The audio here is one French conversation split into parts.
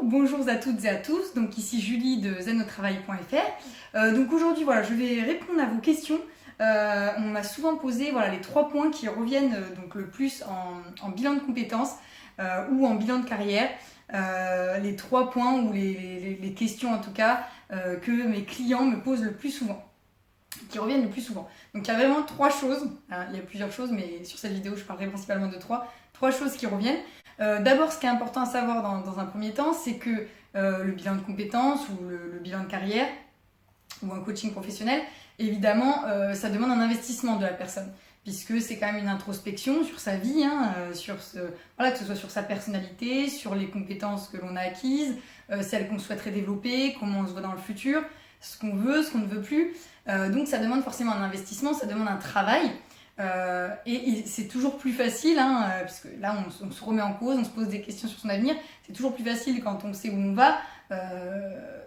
Bonjour à toutes et à tous, donc ici Julie de zenotravail.fr. Donc aujourd'hui je vais répondre à vos questions. On m'a souvent posé les 3 points qui reviennent donc le plus en bilan de compétences ou en bilan de carrière. Les 3 points ou les questions en tout cas que mes clients me posent le plus souvent, qui reviennent le plus souvent. Donc il y a vraiment 3 choses, il y a plusieurs choses mais sur cette vidéo je parlerai principalement de 3 choses qui reviennent. D'abord, ce qui est important à savoir dans un premier temps, c'est que le bilan de compétences ou le bilan de carrière ou un coaching professionnel, évidemment, ça demande un investissement de la personne, puisque c'est quand même une introspection sur sa vie, que ce soit sur sa personnalité, sur les compétences que l'on a acquises, celles qu'on souhaiterait développer, comment on se voit dans le futur, ce qu'on veut, ce qu'on ne veut plus. Donc ça demande forcément un investissement, ça demande un travail. Et c'est toujours plus facile, parce que là on se remet en cause, on se pose des questions sur son avenir. C'est toujours plus facile quand on sait où on va,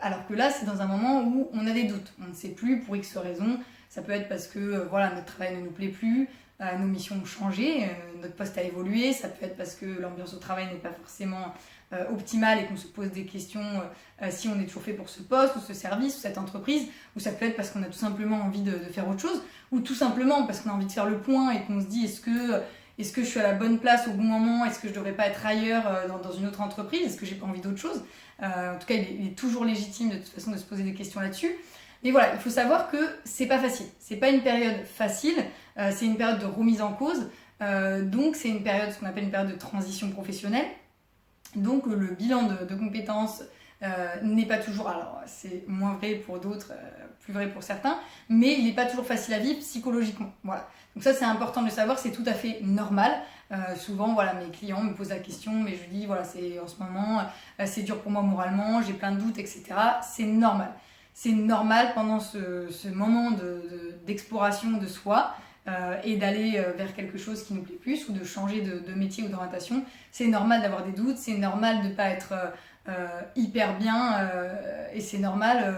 alors que là c'est dans un moment où on a des doutes, on ne sait plus pour X raisons. Ça peut être parce que notre travail ne nous plaît plus, nos missions ont changé, notre poste a évolué. Ça peut être parce que l'ambiance au travail n'est pas forcément optimale et qu'on se pose des questions si on est toujours fait pour ce poste ou ce service ou cette entreprise, ou ça peut être parce qu'on a tout simplement envie de faire autre chose, ou tout simplement parce qu'on a envie de faire le point et qu'on se dit est-ce que je suis à la bonne place au bon moment, est-ce que je devrais pas être ailleurs dans une autre entreprise, est-ce que j'ai pas envie d'autre chose. En tout cas il est toujours légitime de toute façon de se poser des questions là-dessus. Mais voilà, il faut savoir que c'est pas facile, c'est pas une période facile, c'est une période de remise en cause, donc c'est une période, ce qu'on appelle une période de transition professionnelle. Donc le bilan de compétences n'est pas toujours, alors c'est moins vrai pour d'autres, plus vrai pour certains, mais il n'est pas toujours facile à vivre psychologiquement. Voilà. Donc ça c'est important de le savoir, c'est tout à fait normal. Souvent mes clients me posent la question, mais je dis c'est en ce moment, c'est dur pour moi moralement, j'ai plein de doutes, etc. C'est normal. C'est normal pendant ce moment d'exploration de soi. Et d'aller vers quelque chose qui nous plaît plus, ou de changer de métier ou d'orientation. C'est normal d'avoir des doutes, c'est normal de ne pas être hyper bien, et c'est normal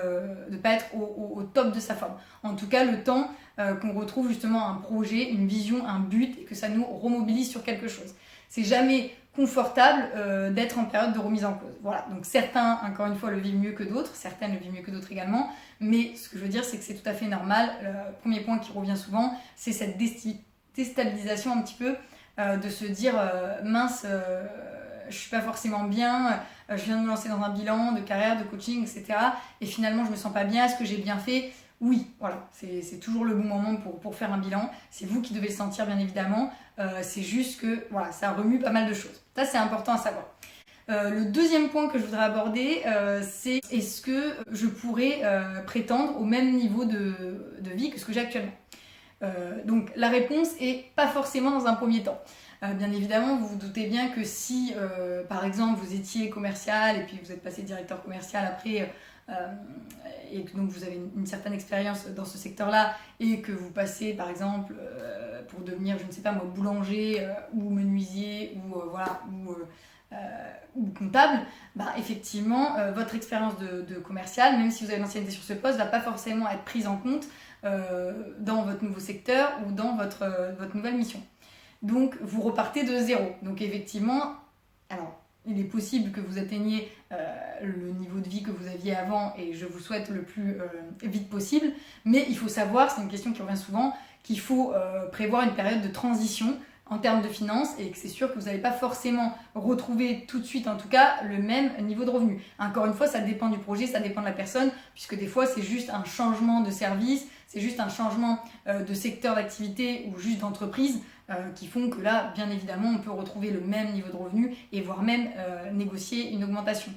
de ne pas être au top de sa forme. En tout cas, le temps qu'on retrouve justement un projet, une vision, un but, et que ça nous remobilise sur quelque chose. C'est jamais confortable d'être en période de remise en cause. Voilà, donc certains, encore une fois, le vivent mieux que d'autres, certaines le vivent mieux que d'autres également, mais ce que je veux dire, c'est que c'est tout à fait normal. Le premier point qui revient souvent, c'est cette déstabilisation un petit peu, de se dire mince, je suis pas forcément bien, je viens de me lancer dans un bilan de carrière, de coaching, etc. Et finalement, je me sens pas bien, est-ce que j'ai bien fait ? Oui, voilà, c'est toujours le bon moment pour faire un bilan. C'est vous qui devez le sentir, bien évidemment. C'est juste que ça remue pas mal de choses. Ça, c'est important à savoir. Le deuxième point que je voudrais aborder, c'est est-ce que je pourrais prétendre au même niveau de vie que ce que j'ai actuellement. Donc la réponse est pas forcément dans un premier temps. Bien évidemment, vous vous doutez bien que si, par exemple, vous étiez commercial et puis vous êtes passé directeur commercial après, et que donc vous avez une certaine expérience dans ce secteur-là, et que vous passez, par exemple, pour devenir, je ne sais pas moi, boulanger ou menuisier ou comptable, effectivement, votre expérience de commercial, même si vous avez l'ancienneté sur ce poste, ne va pas forcément être prise en compte dans votre nouveau secteur ou dans votre nouvelle mission. Donc vous repartez de zéro. Donc effectivement, alors il est possible que vous atteigniez le niveau de vie que vous aviez avant, et je vous souhaite le plus vite possible, mais il faut savoir, c'est une question qui revient souvent, qu'il faut prévoir une période de transition en termes de finances, et que c'est sûr que vous n'allez pas forcément retrouver tout de suite, en tout cas, le même niveau de revenu. Encore une fois, ça dépend du projet, ça dépend de la personne, puisque des fois, c'est juste un changement de service, c'est juste un changement de secteur d'activité ou juste d'entreprise qui font que là, bien évidemment, on peut retrouver le même niveau de revenu et voire même négocier une augmentation.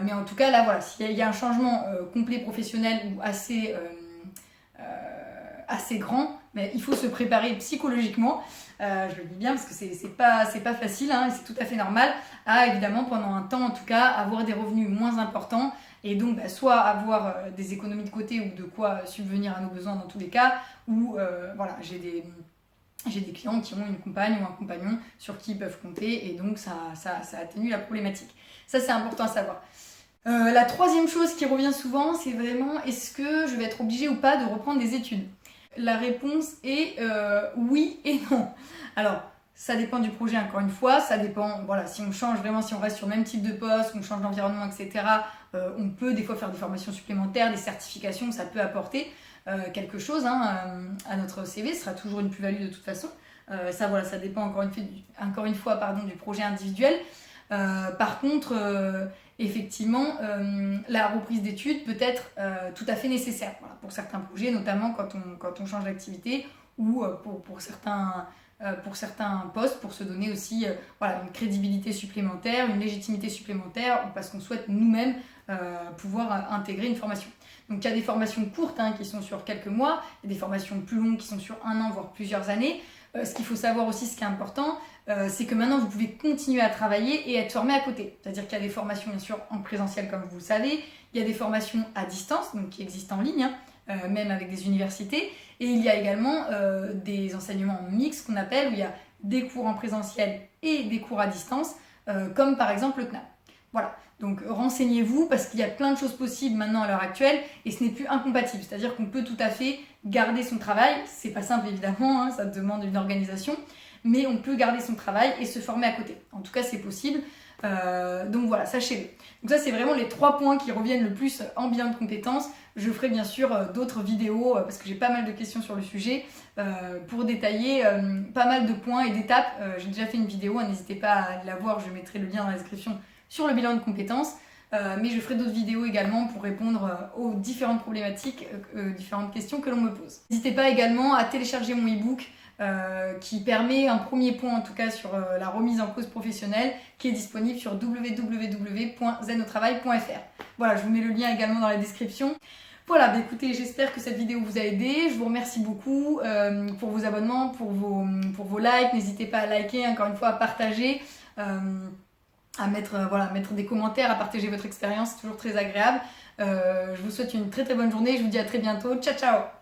Mais en tout cas, là, s'il y a un changement complet professionnel ou assez grand, mais il faut se préparer psychologiquement, je le dis bien parce que c'est pas facile, et c'est tout à fait normal, à évidemment pendant un temps en tout cas avoir des revenus moins importants, et donc soit avoir des économies de côté ou de quoi subvenir à nos besoins dans tous les cas, ou j'ai des clients qui ont une compagne ou un compagnon sur qui ils peuvent compter, et donc ça atténue la problématique. Ça, c'est important à savoir. La troisième chose qui revient souvent, c'est vraiment est-ce que je vais être obligée ou pas de reprendre des études ? La réponse est oui et non. Alors, Ça dépend du projet, encore une fois, ça dépend, voilà, si on change vraiment, si on reste sur le même type de poste, on change d'environnement, etc., on peut des fois faire des formations supplémentaires, des certifications, ça peut apporter quelque chose à notre CV, ce sera toujours une plus-value de toute façon. Ça, voilà, ça dépend encore une fois du projet individuel. Par contre, effectivement, la reprise d'études peut être tout à fait nécessaire pour certains projets, notamment quand on change d'activité ou pour certains postes, pour se donner aussi une crédibilité supplémentaire, une légitimité supplémentaire, parce qu'on souhaite nous-mêmes pouvoir intégrer une formation. Donc il y a des formations courtes qui sont sur quelques mois, il y a des formations plus longues qui sont sur 1 an, voire plusieurs années. Ce qu'il faut savoir aussi, ce qui est important, c'est que maintenant vous pouvez continuer à travailler et être formé à côté. C'est-à-dire qu'il y a des formations bien sûr en présentiel comme vous le savez, il y a des formations à distance, donc qui existent en ligne, même avec des universités, et il y a également des enseignements mixtes qu'on appelle, où il y a des cours en présentiel et des cours à distance, comme par exemple le CNAP. Voilà, donc renseignez-vous parce qu'il y a plein de choses possibles maintenant à l'heure actuelle et ce n'est plus incompatible, c'est-à-dire qu'on peut tout à fait garder son travail, c'est pas simple évidemment, ça demande une organisation, mais on peut garder son travail et se former à côté. En tout cas, c'est possible. Donc voilà, sachez-le. Donc ça, c'est vraiment les 3 points qui reviennent le plus en bilan de compétences. Je ferai bien sûr d'autres vidéos parce que j'ai pas mal de questions sur le sujet pour détailler pas mal de points et d'étapes. J'ai déjà fait une vidéo, n'hésitez pas à la voir, je mettrai le lien dans la description sur le bilan de compétences. Mais je ferai d'autres vidéos également pour répondre aux différentes problématiques, différentes questions que l'on me pose. N'hésitez pas également à télécharger mon e-book qui permet un premier point en tout cas sur la remise en cause professionnelle qui est disponible sur www.zenotravail.fr. Voilà, je vous mets le lien également dans la description. Voilà, écoutez, j'espère que cette vidéo vous a aidé. Je vous remercie beaucoup pour vos abonnements, pour vos likes. N'hésitez pas à liker, encore une fois, à partager. À mettre des commentaires, à partager votre expérience, c'est toujours très agréable. Je vous souhaite une très très bonne journée, je vous dis à très bientôt, ciao ciao.